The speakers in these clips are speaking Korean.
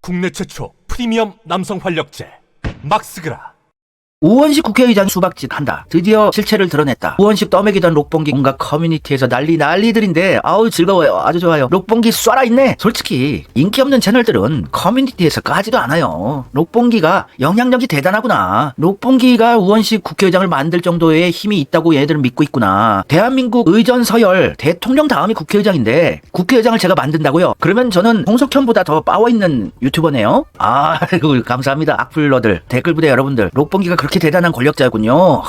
국내 최초 프리미엄 남성 활력제 막스그라. 우원식 국회의장 수박짓 한다. 드디어 실체를 드러냈다. 우원식 떠먹이던 록봉기 온갖 커뮤니티에서 난리들인데 아우 즐거워요. 아주 좋아요. 록봉기 쏴라 있네. 솔직히 인기 없는 채널들은 커뮤니티에서 까지도 않아요. 록봉기가 영향력이 대단하구나. 록봉기가 우원식 국회의장을 만들 정도의 힘이 있다고 얘네들은 믿고 있구나. 대한민국 의전 서열 대통령 다음이 국회의장인데 국회의장을 제가 만든다고요? 그러면 저는 홍석현보다 더 파워있는 유튜버네요. 아이고 감사합니다. 악플러들 댓글부대 여러분들. 록봉기가 그렇게 대단한 권력자군요.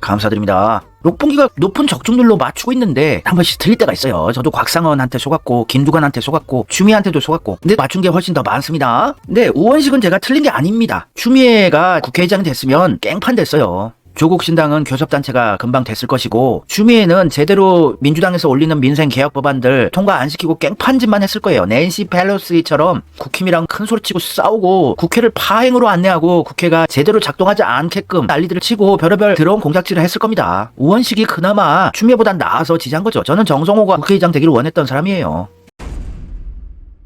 감사드립니다. 록봉기가 높은 적중률로 맞추고 있는데 한 번씩 틀릴 때가 있어요. 저도 곽상원한테 속았고 김두관한테 속았고 추미애한테도 속았고 근데 맞춘 게 훨씬 더 많습니다. 근데 우원식은 제가 틀린 게 아닙니다. 추미애가 국회의장이 됐으면 깽판 됐어요. 조국 신당은 교섭단체가 금방 됐을 것이고 추미애는 제대로 민주당에서 올리는 민생 개혁 법안들 통과 안 시키고 깽판짓만 했을 거예요. 낸시 펠로시처럼 국힘이랑 큰 소리치고 싸우고 국회를 파행으로 안내하고 국회가 제대로 작동하지 않게끔 난리들을 치고 별의별 더러운 공작질을 했을 겁니다. 우원식이 그나마 추미애보단 나아서 지지한 거죠. 저는 정성호가 국회의장 되기를 원했던 사람이에요.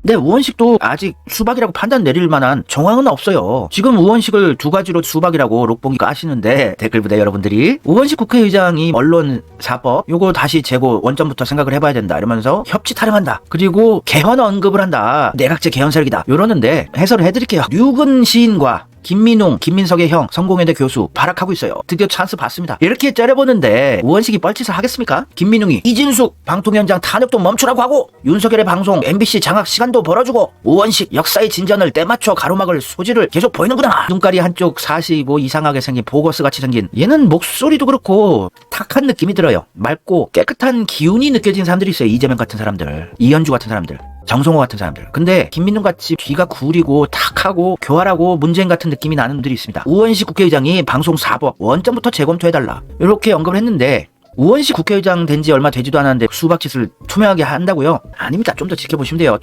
근데 우원식도 아직 수박이라고 판단 내릴 만한 정황은 없어요. 지금 우원식을 두 가지로 수박이라고 록봉이 까시는데 댓글부대 여러분들이 우원식 국회의장이 언론사법 요거 다시 재고 원점부터 생각을 해봐야 된다 이러면서 협치 타령한다. 그리고 개헌 언급을 한다. 내각제 개헌 세력이다. 이러는데 해설을 해드릴게요. 류근 시인과 김민웅, 김민석의 형, 성공회대 교수 발악하고 있어요. 드디어 찬스 받습니다. 이렇게 째려보는데 우원식이 뻘짓을 하겠습니까? 김민웅이 이진숙 방통위원장 탄핵도 멈추라고 하고 윤석열의 방송 MBC 장악 시간도 벌어주고 우원식 역사의 진전을 때맞춰 가로막을 소지를 계속 보이는구나. 눈깔이 한쪽 45 이상하게 생긴 보거스같이 생긴 얘는 목소리도 그렇고 탁한 느낌이 들어요. 맑고 깨끗한 기운이 느껴지는 사람들이 있어요. 이재명 같은 사람들, 이현주 같은 사람들, 정성호 같은 사람들. 근데 김민웅같이 귀가 구리고 탁하고 교활하고 문재인 같은 느낌이 나는 분들이 있습니다. 우원식 국회의장이 방송 사법 원점부터 재검토해달라 이렇게 언급을 했는데 우원식 국회의장 된 지 얼마 되지도 않았는데 수박짓을 투명하게 한다고요? 아닙니다. 좀 더 지켜보시면 돼요.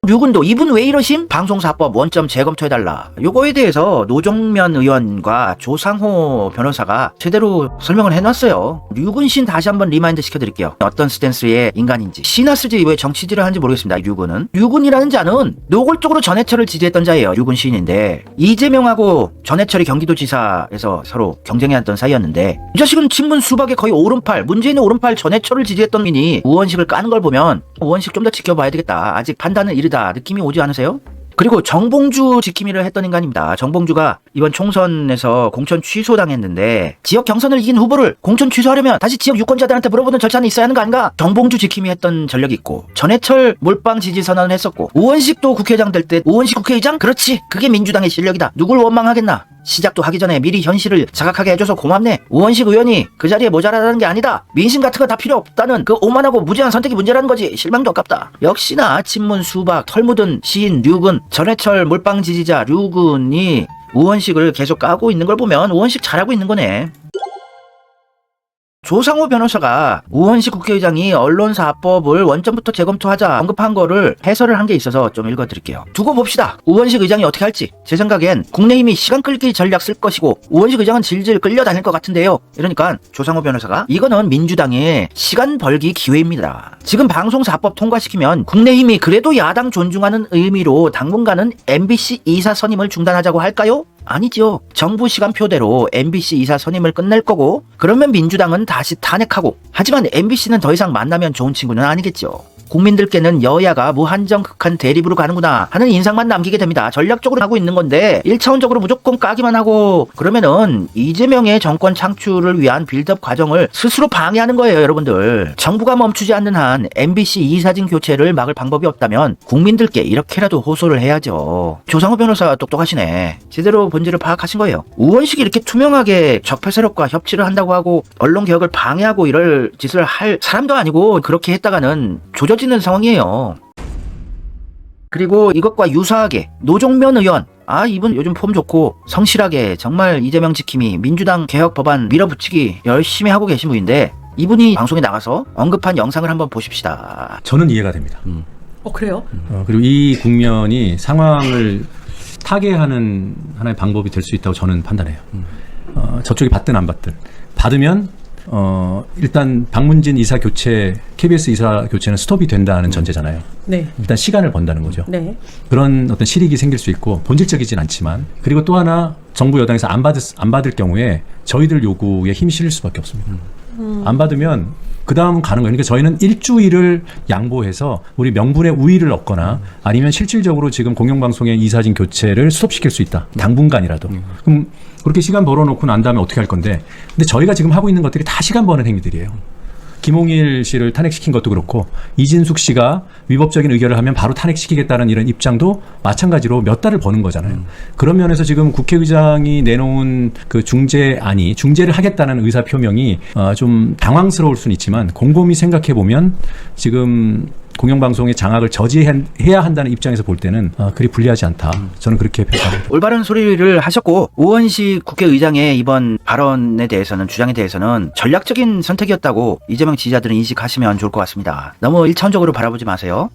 류근도 이분 왜 이러심? 방송사법 원점 재검토해달라. 요거에 대해서 노정면 의원과 조상호 변호사가 제대로 설명을 해놨어요. 류근신 다시 한번 리마인드 시켜드릴게요. 어떤 스탠스의 인간인지. 시나 쓰지 왜 정치질을 하는지 모르겠습니다. 류근은. 류근이라는 자는 노골적으로 전해철을 지지했던 자예요. 류근 시인인데 이재명하고 전해철이 경기도지사에서 서로 경쟁해왔던 사이였는데 이 자식은 친문 수박에 거의 오른팔, 문재인의 오른팔 전해철을 지지했던 민이 우원식을 까는 걸 보면 우원식 좀 더 지켜봐야 되겠다. 아직 판단은 이르다. 느낌이 오지 않으세요? 그리고 정봉주 지킴이를 했던 인간입니다. 정봉주가 이번 총선에서 공천 취소당했는데 지역 경선을 이긴 후보를 공천 취소하려면 다시 지역 유권자들한테 물어보는 절차는 있어야 하는 거 아닌가? 정봉주 지킴이 했던 전력이 있고 전해철 몰빵 지지 선언을 했었고 우원식도 국회의장 될 때 우원식 국회의장? 그렇지. 그게 민주당의 실력이다. 누굴 원망하겠나? 시작도 하기 전에 미리 현실을 자각하게 해줘서 고맙네. 우원식 의원이 그 자리에 모자라다는 게 아니다. 민심 같은 거 다 필요 없다는 그 오만하고 무지한 선택이 문제라는 거지. 실망도 아깝다. 역시나 친문 수박 털 묻은 시인 류근 전해철 몰빵 지지자 류근이 우원식을 계속 까고 있는 걸 보면 우원식 잘하고 있는 거네. 조상호 변호사가 우원식 국회의장이 언론사법을 원점부터 재검토하자 언급한 거를 해설을 한 게 있어서 좀 읽어드릴게요. 두고 봅시다. 우원식 의장이 어떻게 할지. 제 생각엔 국내힘이 시간 끌기 전략 쓸 것이고 우원식 의장은 질질 끌려다닐 것 같은데요. 이러니까 조상호 변호사가 이거는 민주당의 시간 벌기 기회입니다. 지금 방송사법 통과시키면 국내힘이 그래도 야당 존중하는 의미로 당분간은 MBC 이사 선임을 중단하자고 할까요? 아니죠. 정부 시간표대로 MBC 이사 선임을 끝낼 거고 그러면 민주당은 다시 탄핵하고 하지만 MBC는 더 이상 만나면 좋은 친구는 아니겠죠. 국민들께는 여야가 무한정 극한 대립으로 가는구나 하는 인상만 남기게 됩니다. 전략적으로 하고 있는 건데 1차원적으로 무조건 까기만 하고 그러면은 이재명의 정권 창출을 위한 빌드업 과정을 스스로 방해하는 거예요. 여러분들. 정부가 멈추지 않는 한 MBC 이사진 교체를 막을 방법이 없다면 국민들께 이렇게라도 호소를 해야죠. 조상호 변호사 똑똑하시네. 제대로 본질을 파악하신 거예요. 우원식이 이렇게 투명하게 적폐 세력과 협치를 한다고 하고 언론 개혁을 방해하고 이럴 짓을 할 사람도 아니고 그렇게 했다가는 조져지는 상황이에요. 그리고 이것과 유사하게 노정면 의원 이분 요즘 폼 좋고 성실하게 정말 이재명 지킴이 민주당 개혁 법안 밀어붙이기 열심히 하고 계신 분인데 이분이 방송에 나가서 언급한 영상을 한번 보십시다. 저는 이해가 됩니다. 그래요? 그리고 이 국면이 상황을 타개하는 하나의 방법이 될 수 있다고 저는 판단해요. 저쪽이 받든 안 받든 받으면 일단 박문진 이사 교체, KBS 이사 교체는 스톱이 된다는 전제잖아요. 네. 일단 시간을 번다는 거죠. 네. 그런 어떤 실익이 생길 수 있고 본질적이진 않지만, 그리고 또 하나 정부 여당에서 안 받을 경우에 저희들 요구에 힘이 실릴 수밖에 없습니다. 안 받으면 그 다음은 가는 거예요. 그러니까 저희는 일주일을 양보해서 우리 명분의 우위를 얻거나 아니면 실질적으로 지금 공영방송의 이사진 교체를 스톱시킬 수 있다. 당분간이라도. 그럼 그렇게 시간 벌어놓고 난 다음에 어떻게 할 건데, 근데 저희가 지금 하고 있는 것들이 다 시간 버는 행위들이에요. 김홍일 씨를 탄핵시킨 것도 그렇고, 이진숙 씨가 위법적인 의결을 하면 바로 탄핵시키겠다는 이런 입장도 마찬가지로 몇 달을 버는 거잖아요. 그런 면에서 지금 국회의장이 내놓은 그 중재를 하겠다는 의사 표명이 좀 당황스러울 수는 있지만, 곰곰이 생각해 보면 지금 공영방송의 장악을 저지해야 한다는 입장에서 볼 때는 그리 불리하지 않다. 저는 그렇게 평가합니다. 올바른 소리를 하셨고, 우원식 국회의장의 이번 발언에 대해서는, 주장에 대해서는 전략적인 선택이었다고 이재명 지지자들은 인식하시면 좋을 것 같습니다. 너무 일차원적으로 바라보지 마세요.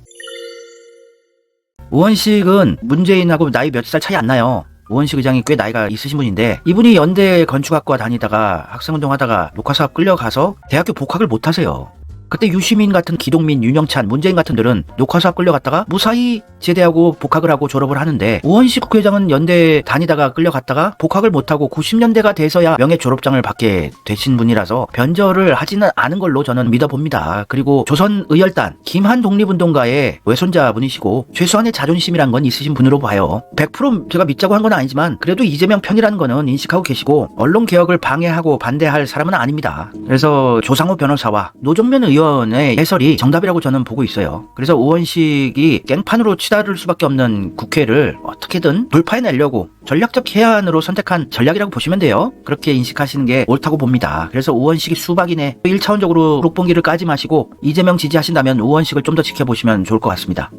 우원식은 문재인하고 나이 몇 살 차이 안 나요. 우원식 의장이 꽤 나이가 있으신 분인데, 이분이 연대 건축학과 다니다가 학생운동하다가 녹화사업 끌려가서 대학교 복학을 못 하세요. 그때 유시민 같은, 기동민, 윤영찬, 문재인 같은들은 녹화사업 끌려갔다가 무사히 제대하고 복학을 하고 졸업을 하는데, 우원식 국회의장은 연대 다니다가 끌려갔다가 복학을 못하고 90년대가 돼서야 명예 졸업장을 받게 되신 분이라서 변절을 하지는 않은 걸로 저는 믿어봅니다. 그리고 조선의열단 김한 독립운동가의 외손자분이시고 최소한의 자존심이란 건 있으신 분으로 봐요. 100% 제가 믿자고 한 건 아니지만 그래도 이재명 편이라는 거는 인식하고 계시고, 언론개혁을 방해하고 반대할 사람은 아닙니다. 그래서 조상호 변호사와 노정면 의원의 해설이 정답이라고 저는 보고 있어요. 그래서 우원식이 깽판으로 치달을 수밖에 없는 국회를 어떻게든 돌파해내려고 전략적 해안으로 선택한 전략이라고 보시면 돼요. 그렇게 인식하시는 게 옳다고 봅니다. 그래서 우원식이 수박이네, 1차원적으로 록봉기를 까지 마시고 이재명 지지하신다면 우원식을 좀 더 지켜보시면 좋을 것 같습니다.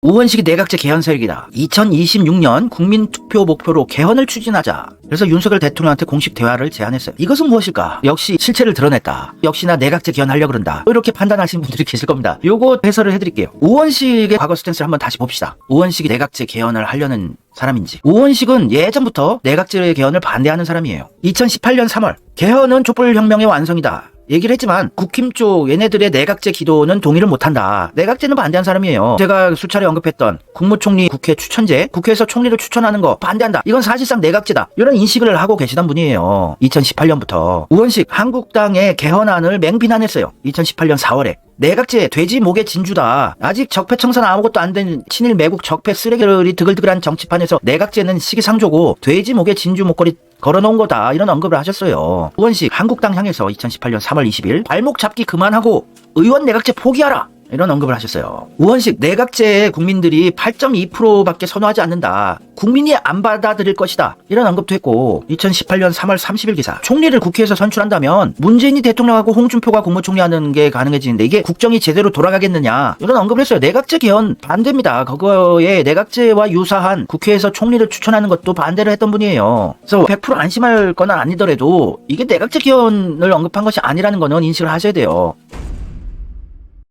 우원식이 내각제 개헌 세력이다. 2026년 국민투표 목표로 개헌을 추진하자. 그래서 윤석열 대통령한테 공식 대화를 제안했어요. 이것은 무엇일까? 역시 실체를 드러냈다. 역시나 내각제 개헌하려고 그런다. 이렇게 판단하시는 분들이 계실 겁니다. 요거 해설을 해드릴게요. 우원식의 과거 스탠스를 한번 다시 봅시다. 우원식이 내각제 개헌을 하려는 사람인지. 우원식은 예전부터 내각제 개헌을 반대하는 사람이에요. 2018년 3월 개헌은 촛불혁명의 완성이다 얘기를 했지만, 국힘 쪽 얘네들의 내각제 기도는 동의를 못한다. 내각제는 반대한 사람이에요. 제가 수차례 언급했던 국무총리 국회 추천제, 국회에서 총리를 추천하는 거 반대한다. 이건 사실상 내각제다. 이런 인식을 하고 계시던 분이에요. 2018년부터. 우원식 한국당의 개헌안을 맹비난했어요. 2018년 4월에. 내각제 돼지 목의 진주다. 아직 적폐청산 아무것도 안 된 친일 매국 적폐 쓰레기들이 드글드글한 정치판에서 내각제는 시기상조고 돼지 목의 진주 목걸이 걸어놓은 거다. 이런 언급을 하셨어요. 우원식 한국당 향해서 2018년 3월 20일 발목 잡기 그만하고 의원 내각제 포기하라. 이런 언급을 하셨어요. 우원식 내각제에 국민들이 8.2%밖에 선호하지 않는다. 국민이 안 받아들일 것이다. 이런 언급도 했고, 2018년 3월 30일 기사. 총리를 국회에서 선출한다면 문재인이 대통령하고 홍준표가 국무총리 하는 게 가능해지는데 이게 국정이 제대로 돌아가겠느냐. 이런 언급을 했어요. 내각제 개헌 반대입니다. 그거에 내각제와 유사한 국회에서 총리를 추천하는 것도 반대를 했던 분이에요. 그래서 100% 안심할 건 아니더라도 이게 내각제 개헌을 언급한 것이 아니라는 거는 인식을 하셔야 돼요.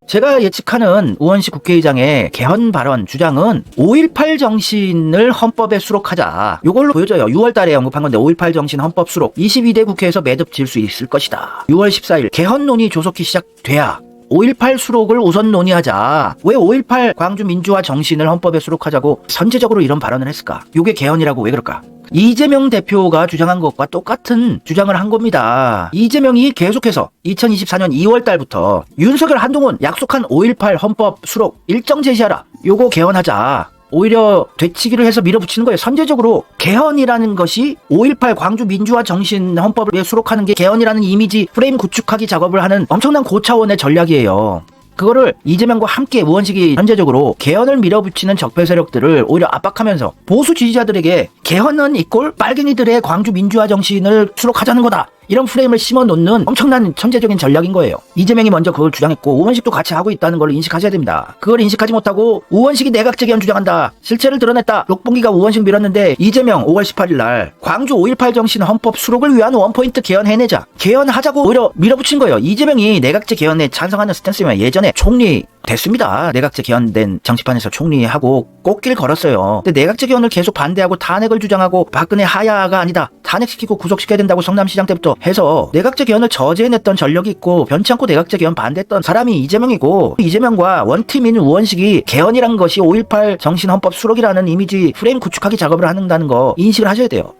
제가 예측하는 우원식 국회의장의 개헌 발언 주장은 5.18 정신을 헌법에 수록하자. 요걸로 보여져요. 6월 달에 언급한 건데 5.18 정신 헌법 수록 22대 국회에서 매듭 질 수 있을 것이다. 6월 14일 개헌 논의 조속히 시작돼야 5.18 수록을 우선 논의하자. 왜 5.18 광주 민주화 정신을 헌법에 수록하자고 선제적으로 이런 발언을 했을까? 요게 개헌이라고 왜 그럴까? 이재명 대표가 주장한 것과 똑같은 주장을 한 겁니다. 이재명이 계속해서 2024년 2월 달부터 윤석열 한동훈 약속한 5.18 헌법 수록 일정 제시하라. 요거 개헌하자. 오히려 되치기를 해서 밀어붙이는 거예요. 선제적으로 개헌이라는 것이 5.18 광주 민주화 정신 헌법을 수록하는 게 개헌이라는 이미지 프레임 구축하기 작업을 하는 엄청난 고차원의 전략이에요. 그거를 이재명과 함께 우원식이 현재적으로 개헌을 밀어붙이는 적폐 세력들을 오히려 압박하면서 보수 지지자들에게 개헌은 이꼴 빨갱이들의 광주 민주화 정신을 수록하자는 거다. 이런 프레임을 심어놓는 엄청난 천재적인 전략인 거예요. 이재명이 먼저 그걸 주장했고 우원식도 같이 하고 있다는 걸 인식하셔야 됩니다. 그걸 인식하지 못하고 우원식이 내각제 개헌 주장한다. 실체를 드러냈다. 록봉기가 우원식 밀었는데 이재명 5월 18일 날 광주 5.18 정신 헌법 수록을 위한 원포인트 개헌 해내자. 개헌하자고 오히려 밀어붙인 거예요. 이재명이 내각제 개헌에 찬성하는 스탠스면 예전에 총리 됐습니다. 내각제 개헌된 정치판에서 총리하고 꽃길 걸었어요. 근데 내각제 개헌을 계속 반대하고 탄핵을 주장하고 박근혜 하야가 아니다, 탄핵시키고 구속시켜야 된다고 성남시장 때부터 해서 내각제 개헌을 저지해냈던 전력이 있고 변치 않고 내각제 개헌 반대했던 사람이 이재명이고, 이재명과 원팀인 우원식이 개헌이란 것이 5.18 정신헌법 수록이라는 이미지 프레임 구축하기 작업을 한다는 거 인식을 하셔야 돼요.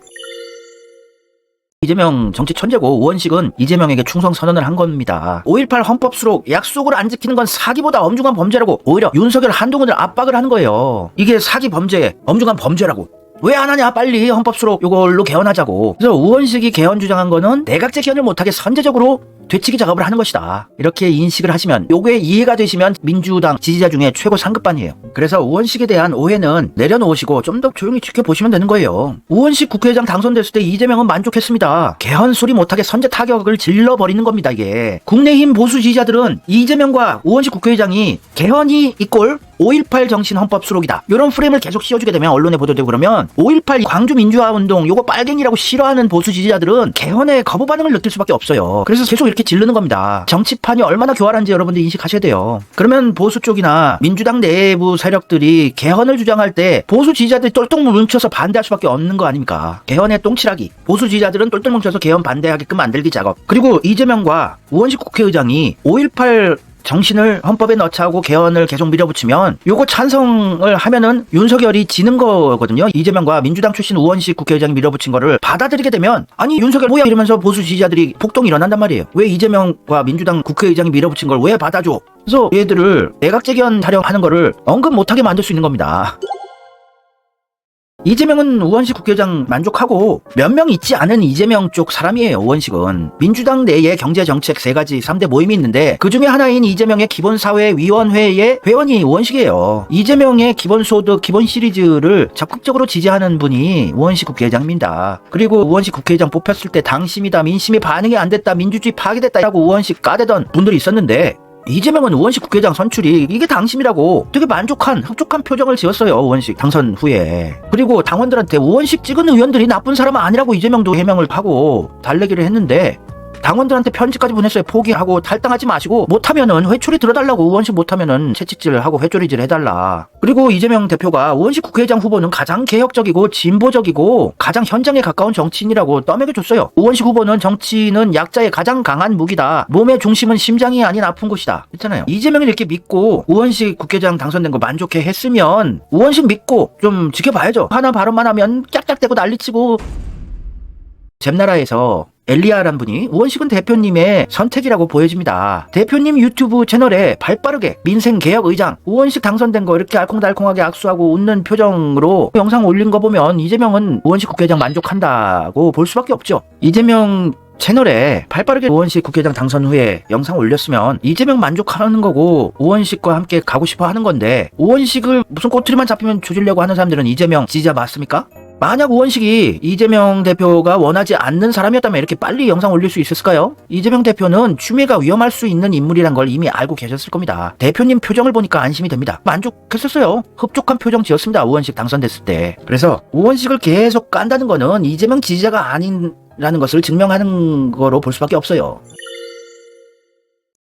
이재명 정치 천재고 우원식은 이재명에게 충성 선언을 한 겁니다. 5.18 헌법 수록 약속을 안 지키는 건 사기보다 엄중한 범죄라고 오히려 윤석열 한동훈을 압박을 하는 거예요. 이게 사기 범죄, 엄중한 범죄라고. 왜 안 하냐, 빨리 헌법 수록 요걸로 개헌하자고. 그래서 우원식이 개헌 주장한 거는 내각제 개헌을 못하게 선제적으로 되치기 작업을 하는 것이다. 이렇게 인식을 하시면, 요게 이해가 되시면 민주당 지지자 중에 최고 상급반이에요. 그래서 우원식에 대한 오해는 내려놓으시고 좀 더 조용히 지켜보시면 되는 거예요. 우원식 국회의장 당선됐을 때 이재명은 만족했습니다. 개헌 소리 못하게 선제 타격을 질러버리는 겁니다, 이게. 국내힘 보수 지지자들은 이재명과 우원식 국회의장이 개헌이 이꼴 5.18 정신 헌법 수록이다, 이런 프레임을 계속 씌워주게 되면, 언론에 보도되고 그러면 5.18 광주 민주화 운동 요거 빨갱이라고 싫어하는 보수 지지자들은 개헌에 거부 반응을 느낄 수밖에 없어요. 그래서 계속 이렇게 지르는 겁니다. 정치판이 얼마나 교활한지 여러분들 인식하셔야 돼요. 그러면 보수 쪽이나 민주당 내부 세력들이 개헌을 주장할 때 보수 지지자들이 똘똘 뭉쳐서 반대할 수밖에 없는 거 아닙니까? 개헌의 똥칠하기, 보수 지지자들은 똘똘 뭉쳐서 개헌 반대하게끔 만들기 작업. 그리고 이재명과 우원식 국회의장이 5.18 정신을 헌법에 넣자고 개헌을 계속 밀어붙이면 요거 찬성을 하면은 윤석열이 지는 거거든요. 이재명과 민주당 출신 우원식 국회의장이 밀어붙인 거를 받아들이게 되면, 아니 윤석열 뭐야 이러면서 보수 지지자들이 폭동이 일어난단 말이에요. 왜 이재명과 민주당 국회의장이 밀어붙인 걸 왜 받아줘? 그래서 얘들을 내각제 개헌 타령하는 거를 언급 못하게 만들 수 있는 겁니다. 이재명은 우원식 국회의장 만족하고 몇 명 있지 않은 이재명 쪽 사람이에요. 우원식은 민주당 내에 경제정책 3가지 3대 모임이 있는데 그 중에 하나인 이재명의 기본사회위원회의 회원이 우원식이에요. 이재명의 기본소득 기본 시리즈를 적극적으로 지지하는 분이 우원식 국회의장입니다. 그리고 우원식 국회의장 뽑혔을 때 당심이다, 민심이 반응이 안 됐다, 민주주의 파괴됐다 라고 우원식 까대던 분들이 있었는데, 이재명은 우원식 국회의장 선출이 이게 당심이라고 되게 만족한 흡족한 표정을 지었어요. 우원식 당선 후에. 그리고 당원들한테 우원식 찍은 의원들이 나쁜 사람은 아니라고 이재명도 해명을 하고 달래기를 했는데, 당원들한테 편지까지 보냈어요. 포기하고 탈당하지 마시고, 못하면은 회초리 들어달라고. 우원식 못하면은 채찍질하고 회초리질 해달라. 그리고 이재명 대표가 우원식 국회의장 후보는 가장 개혁적이고 진보적이고 가장 현장에 가까운 정치인이라고 떠먹여줬어요. 우원식 후보는 정치는 약자의 가장 강한 무기다, 몸의 중심은 심장이 아닌 아픈 곳이다 했잖아요. 이재명을 이렇게 믿고 우원식 국회의장 당선된 거 만족해 했으면 우원식 믿고 좀 지켜봐야죠. 하나 발언만 하면 깍깍대고 난리치고. 잼나라에서 엘리아란 분이 우원식은 대표님의 선택이라고 보여집니다. 대표님 유튜브 채널에 발빠르게 민생개혁 의장 우원식 당선된 거 이렇게 알콩달콩하게 악수하고 웃는 표정으로 영상 올린 거 보면 이재명은 우원식 국회의장 만족한다고 볼 수밖에 없죠. 이재명 채널에 발빠르게 우원식 국회의장 당선 후에 영상 올렸으면 이재명 만족하는 거고 우원식과 함께 가고 싶어 하는 건데, 우원식을 무슨 꼬투리만 잡히면 조지려고 하는 사람들은 이재명 지지자 맞습니까? 만약 우원식이 이재명 대표가 원하지 않는 사람이었다면 이렇게 빨리 영상 올릴 수 있었을까요? 이재명 대표는 추미애가 위험할 수 있는 인물이란 걸 이미 알고 계셨을 겁니다. 대표님 표정을 보니까 안심이 됩니다. 만족했었어요. 흡족한 표정 지었습니다. 우원식 당선됐을 때. 그래서 우원식을 계속 깐다는 거는 이재명 지지자가 아닌라는 것을 증명하는 거로 볼 수밖에 없어요.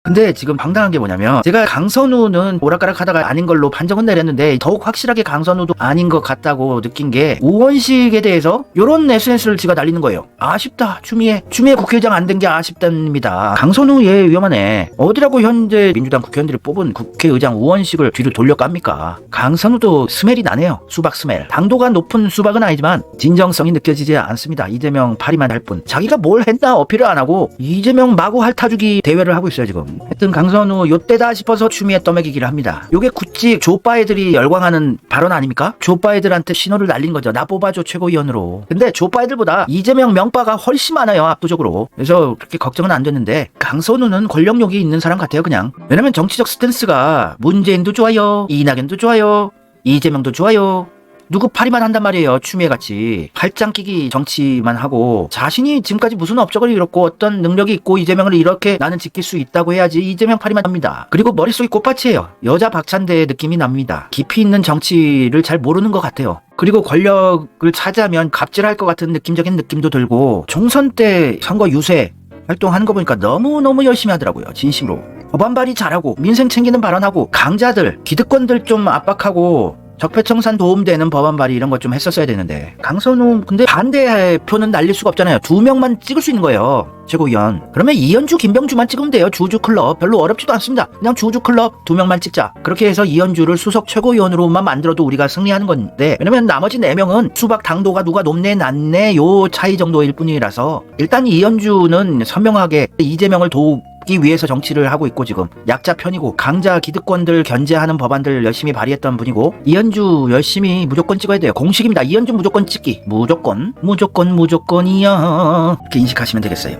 근데 지금 황당한 게 뭐냐면, 제가 강선우는 오락가락 하다가 아닌 걸로 판정은 내렸는데 더욱 확실하게 강선우도 아닌 것 같다고 느낀 게, 우원식에 대해서 요런 SNS를 지가 날리는 거예요. 아쉽다, 추미애 국회의장 안 된 게 아쉽답니다. 강선우 얘 위험하네. 어디라고 현재 민주당 국회의원들이 뽑은 국회의장 우원식을 뒤로 돌려깝니까? 강선우도 스멜이 나네요. 수박 스멜. 당도가 높은 수박은 아니지만 진정성이 느껴지지 않습니다. 이재명 파리만 할 뿐. 자기가 뭘 했나 어필을 안 하고 이재명 마구 핥아주기 대회를 하고 있어요 지금. 하여튼 강선우 요때다 싶어서 추미애 떠먹이기를 합니다. 요게 굳이 조빠애들이 열광하는 발언 아닙니까? 조빠애들한테 신호를 날린 거죠. 나 뽑아줘 최고위원으로. 근데 조빠애들보다 이재명 명빠가 훨씬 많아요, 압도적으로. 그래서 그렇게 걱정은 안 됐는데, 강선우는 권력욕이 있는 사람 같아요 그냥. 왜냐면 정치적 스탠스가 문재인도 좋아요, 이낙연도 좋아요, 이재명도 좋아요, 누구 파리만 한단 말이에요. 추미애같이 팔짱 끼기 정치만 하고, 자신이 지금까지 무슨 업적을 이뤘고 어떤 능력이 있고 이재명을 이렇게 나는 지킬 수 있다고 해야지 이재명 파리만 합니다. 그리고 머릿속이 꽃밭이에요. 여자 박찬대 느낌이 납니다. 깊이 있는 정치를 잘 모르는 것 같아요. 그리고 권력을 차지하면 갑질할 것 같은 느낌적인 느낌도 들고, 총선 때 선거 유세 활동하는 거 보니까 너무너무 열심히 하더라고요. 진심으로. 법안 발의 잘하고 민생 챙기는 발언하고 강자들, 기득권들 좀 압박하고 적폐청산 도움되는 법안 발의 이런 거 좀 했었어야 되는데 강선우 근데 반대 표는 날릴 수가 없잖아요. 2명만 찍을 수 있는 거예요. 최고위원. 그러면 이현주, 김병주만 찍으면 돼요. 주주클럽. 별로 어렵지도 않습니다. 그냥 주주클럽 2명만 찍자. 그렇게 해서 이현주를 수석 최고위원으로만 만들어도 우리가 승리하는 건데 왜냐면 나머지 4명은 수박 당도가 누가 높네 낮네 요 차이 정도일 뿐이라서 일단 이현주는 선명하게 이재명을 도우기 위해서 정치를 하고 있고 지금 약자 편이고 강자 기득권들 견제하는 법안들 열심히 발의했던 분이고 이현주 열심히 무조건 찍어야 돼요. 공식입니다. 이현주 무조건 찍기. 무조건이야. 이렇게 인식하시면 되겠어요.